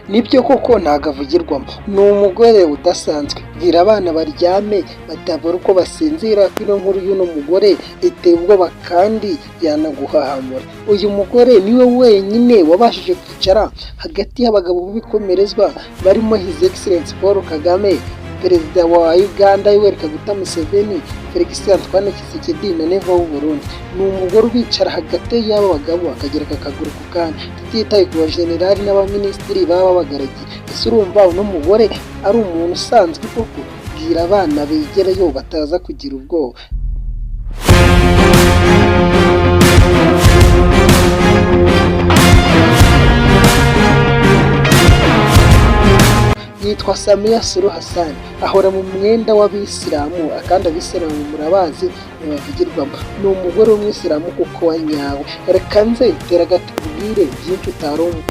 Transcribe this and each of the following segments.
nibyo koko ntago avugirwamo, ni umugore udasanzwe. Bwira abana baryame batabura uko basinzira, ko ino nkuru y'uno mugore iteye ubwoba kandi yanaguhahamura. Uyu mugore niwe wenyine wabashije kwicara hagati y'abagabo b'ibikomerezwa barimo His Excellence Paul Kagame, perezida wa Uganda Yoweri Kaguta Museveni, Felix Antoine Tshisekedi na Neva w'u Burundi. Ni umugore ubicara hagati y'aba bagabo akagereka akaguru ku kandi, tutitaye ku bajenerali n'abaminisitiri baba babagaragiye. Ese urumva uno mugore ari umuntu usanzwe koko? Bwira abana begereyo bataza kugira ubwoba. Yitwa Samia Suluhu Hassan, ahora mu mwenda w'abisilamu, kandi abisilamu murabazi ntibavugirwamo. Ni umugore w'umwisilamu kuko wa nyawe. Reka nze tera gatubwire byinshi utarumva.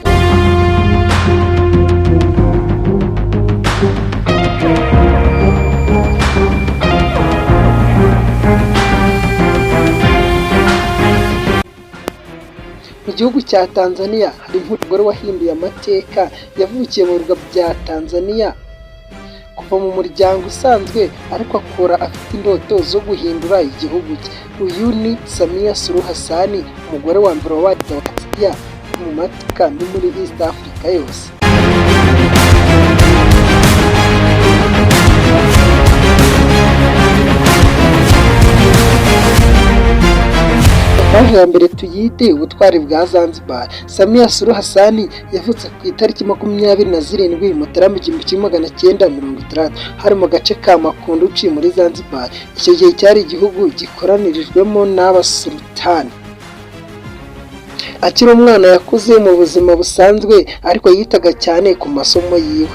Mu gihugu cya Tanzania hari umugore wahinduye amateka, yavukiye mu birwa bya Tanzania kuva mu muryango usanzwe, ariko akora afite indoto zo guhindura igihugu cye. Uyu ni Samia Suluhu Hassan, umugore wa mbere wa Tanzania mu mateka no muri East Africa yose. Paji ya mbere tuyite ubutwari bwa Zanzibar. Samia Suluhu Hassan yavutse ku itariki 27 Mutarama 1960, hari mu gace ka Makunduchi muri Zanzibar. Icyo gihe cyari igihugu gikoranirijwemo n'abasultani. Akiri umwana yakuze mu buzima busanzwe, ariko yitaga cyane ku masomo yiwe.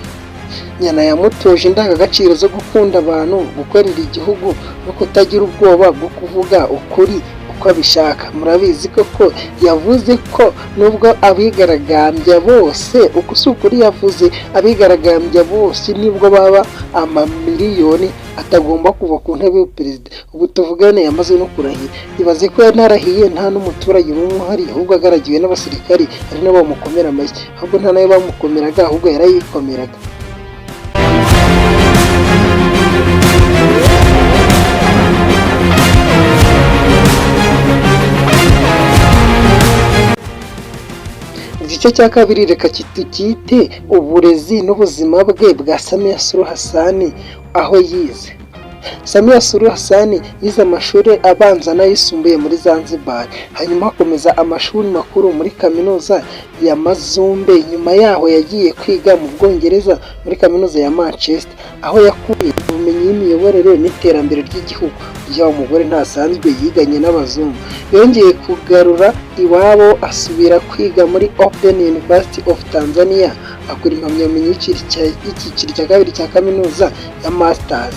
Nyina yamutoje indangagaciro zo gukunda abantu, gukorera igihugu no kutagira ubwoba bwo kuvuga ukuri uko abishaka. Murabizi koko yavuze ko nubwo abigaragambya bose, uko si ukuri yavuze, abigaragambya bose nibwo baba amamiliyoni, atagomba kuva ku ntebe y'uperezida. Ubu tuvugane yamaze no kurahira. Ibaze ko yanarahiye nta n'umuturage n'umwe uhari, ahubwo agaragiwe n'abasirikari, ari nabo bamukomera amashyi. Ahubwo nta nayo bamukomeraga, ahubwo yarayikomeraga. Igice cya kabiri reka tukite uburezi n'ubuzima bwe bwa Samia Suluhu Hassan aho yize. Samia Suluhu Hassan yize amashuri abanza n'ayisumbuye muri Zanzibar, hanyuma akomeza amashuri makuru muri kaminuza ya Mazumbe. Nyuma yaho yagiye kwiga mu Bwongereza muri kaminuza ya Manchester, aho yakuye ubumenyi y'imiyoborere n'iterambere ry'igihugu. Uyu mugore ntasanzwe, yiganye n'abazungu. Yongeye kugarura iwabo asubira kwiga muri Open University of Tanzania, akora impamyabumenyi y'icyiciro cya kabiri cya kaminuza ya Masters.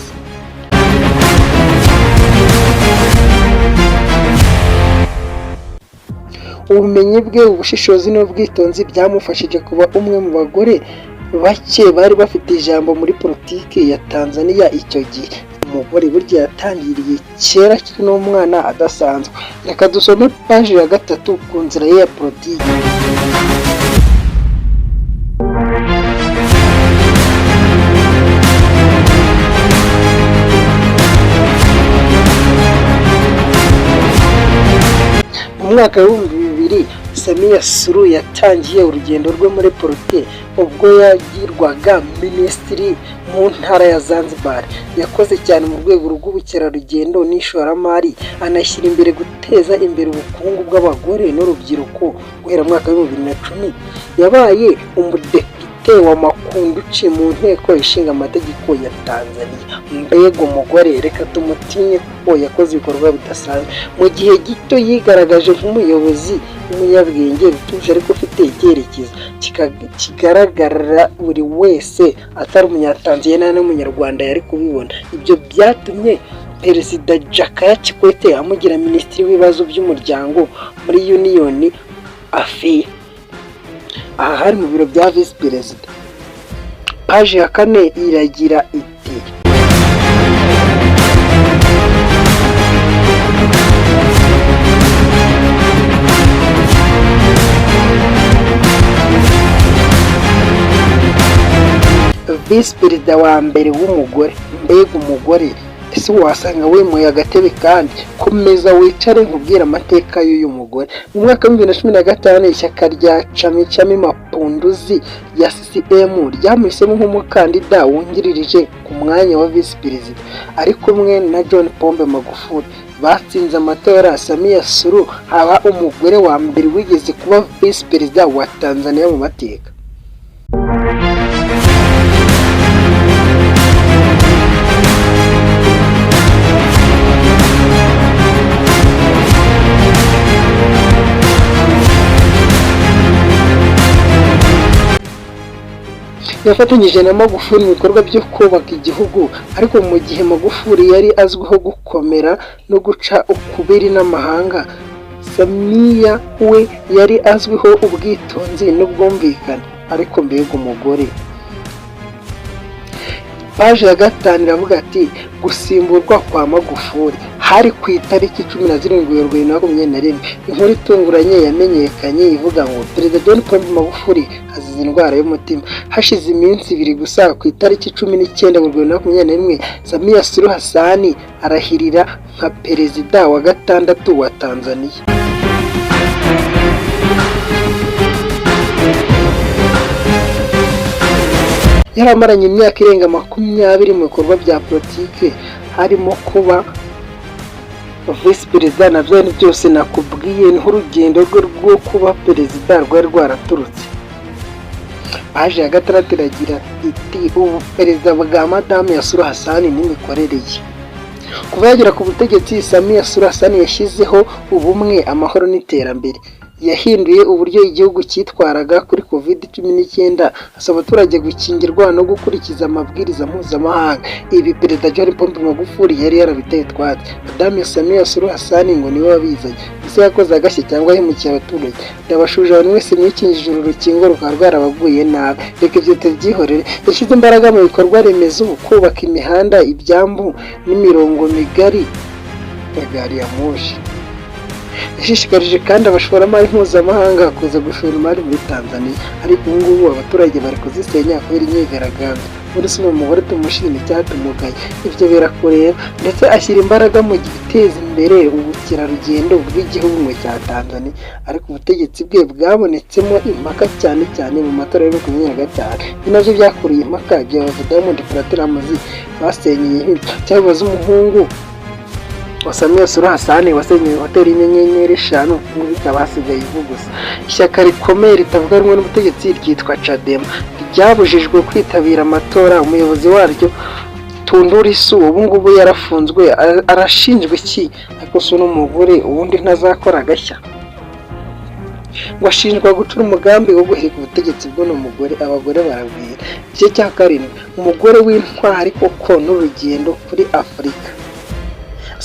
Ubumenyi bwe, ubushishozi n'ubwitonzi byamufashije kuba umwe mu bagore bake bari bafite ijambo muri politiki ya Tanzania icyo gihe. Umugore burya yatangiriye kera akiri n'umwana adasanzwe. Reka dusome paji ya 3 ku nzira ye ya politiki. Mu mwaka w'ibihumbi 2000 Samia Suluhu yatangiye urugendo rwe muri politiki ubwo yagirwaga minisitiri mu ntara ya Zanzibar. Yakoze cyane mu rwego rw'ubukerarugendo n'ishoramari, anashyira imbere guteza imbere ubukungu bw'abagore n'urubyiruko. Guhera mu mwaka wa 2010 yabaye umudepite wa Makunduchi mu nteko ishinga amategeko ya Tanzania. Mbega umugore, reka tumutinye kuko yakoze ibikorwa bidasanzwe. Mu gihe gito yigaragaje nk'umuyobozi w'umunyabwenge, utuje ariko ufite icyerekezo kigaragara buri wese, atari umunyatanzania n'umunyarwanda yari kubibona. Ibyo byatumye Perezida Jakaya Kikwete amugira minisitiri w'ibibazo by'umuryango muri Union Affairs. Aha hari mu biro bya Vice Perezida. Paji ya 4 iragira iti: visi perezida wa mbere w'umugore. Mbega umugore! Ese wasanga wimuye agatebe kandi komeza wicare nkubwira amateka y'uyu mugore. Mu mwaka wa 2015 ishyaka rya Chama Mapinduzi ya CCM ryamuhisemo nk'umukandida wungirije ku mwanya wa visi perezida, ari kumwe na John Pombe Magufuli. Batsinze amatora. Samia Suluhu aba umugore wa mbere wigeze kuba visi perezida wa Tanzania mu mateka. Yafatanyije na Magufuli mu bikorwa byo kubaka igihugu, ariko mu gihe Magufuli yari azwiho gukomera no guca ukubiri n'amahanga, Samia we yari azwiho ubwitonzi n'ubwumvikane. Ariko mbega umugore! Paje ya 5 iravuga ati gusimburwa kwa Magufuli hari ku itariki 17 Werurwe 2021. Inkuru itunguranye yamenyekanye ivuga ngo Perezida John Pombe Magufuli azize indwara y'umutima. Hashize iminsi 2 gusa ku itariki 19 Werurwe 2021 Samia Suluhu Hassan arahirira nka perezida wa 6 wa Tanzania. Yaramaranye imyaka irenga 20 mu bikorwa bya politike, harimo kuba visi perezida. Navyo ni byose nakubwiye, ni urugendo rwe rwo kuba perezida rwari rwaraturutse. Paje ya 6 iragira iti ubu perezida bwa Madame Suluhu Hassan n'imikorere ye. Kuva yagera ku butegetsi, Samia Suluhu Hassan yashyizeho ubumwe, amahoro n'iterambere. Yahinduye uburyo igihugu cyitwaraga kuri COVID-19, asaba abaturage gukingirwa no gukurikiza amabwiriza mpuzamahanga. Ibi Perezida John Pombe Magufuli yari yarabiteye twatsi. Madame Samia Suluhu Hassan ngo niwe wabizanye. Ese yakoze agashya cyangwa yahemukiye abaturage? Ndabashuje abantu mwese mwikingije uru rukingo rukaba rwarabaguye nabi. Reka ibyo tubyihorere. Yashyize imbaraga mu bikorwa remezo, kubaka imihanda, ibyambu n'imirongo migari ya gari ya moshi. Yashishikarije kandi abashoramari mpuzamahanga kuza gushora imari muri Tanzania, ariko ubu ngubu abaturage bari kuzisenya kubera imyigaragambyo. Muri sumo umugore tumushime cyatumugaye, ibyo birakureba. Ndetse ashyira imbaraga mu guteza imbere ubukerarugendo bw'igihugu cya Tanzania, ariko ubutegetsi bwe bwabonetsemo impaka cyane mu matora ya 2025. Binavyo byakuriye impaka bya Diamond Platnumz basenyeye cyabaza umuhungu wa Samia Suluhu Hassan wasenyeye hoteli y'inyenyeri 5 ngo bikaba hasigaye ivugusa. Ishyaka rikomeye ritavuga rumwe n'ubutegetsi ryitwa Chadema ryabujijwe kwitabira amatora. Umuyobozi waryo Tundu Lissu ubu ngubu yarafunzwe. Arashinjwa iki? Ariko so n'umugore ubundi ntazakora agashya ngo ashinjwa gucura umugambi wo guhirika ubutegetsi bwo n'umugore. Abagore barabwira. Igice cya 7 umugore w'intwari koko n'urugendo kuri Afurika.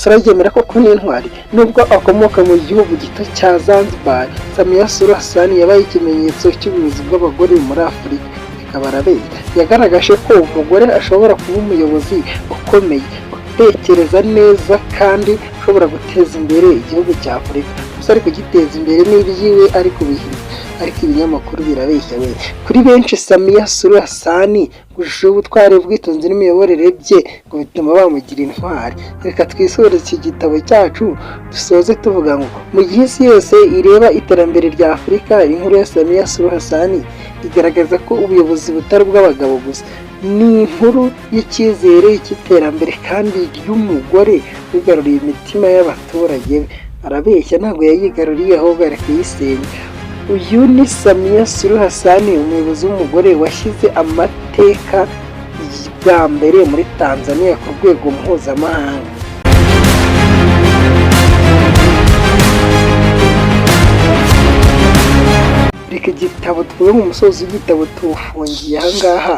Saragemera koko n'intwari nubwo akomoka mu gihugu gito cya Zanzibar. Samia Suluhu Hassan yabaye ikimenyetso cy'ubuyobozi bw'abagore muri Afurika. Bikabarabe yagaragaje ko umugore ashobora kuba umuyobozi ukomeye, utekereza neza kandi ushobora guteza imbere igihugu cya Afurika. Gusa ari kugiteza imbere n'ibyiwe ariko ibinyamakuru birabeshya we. Kuri benshi Samia Suluhu Hassan gushusha ubutwari, ubwitonzi n'imiyoborere bye ngo bituma bamugira intwari. Reka twisore iki gitabo cyacu dusoze tuvuga ngo mu gihe isi yose ireba iterambere rya Afurika, inkuru ya Samia Suluhu Hassan igaragaza ko ubuyobozi butari bw'abagabo gusa, ni inkuru y'icyizere cy'iterambere kandi ry'umugore wigaruriye imitima y'abaturage. Arabeshya, ntabwo yayigaruriye ahubwo ari kuyisenya. Uyu ni Samia Suluhu Hassan, umuyobozi w'umugore washyize amateka bwa mbere muri Tanzania ku rwego mpuzamahanga. Reka igitabo twebwe mu musozi w'igitabo tuwufungiye ahangaha.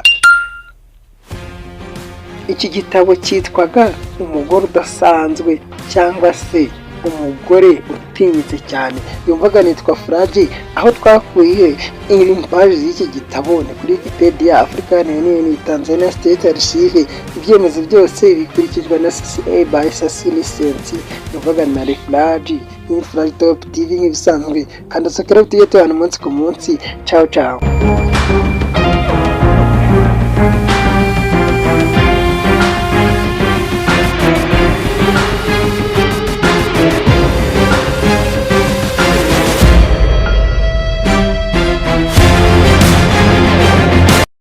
Iki gitabo cyitwaga Umugore Udasanzwe cyangwa se Umugore Utinyitse Cyane. Yumvaga nitwa Fragi. Aho twakuye impaji y'iki gitabo ni kuri Wikipedia, African Union, Tanzania State Archive. Ibyemezo byose bikurikizwa na CCA by Sasi License. Yumvaga na Fragi. Ni Fragi Top TV nk'ibisanzwe. Kandi subscribe tujye tubana umunsi ku munsi. Ciao ciao.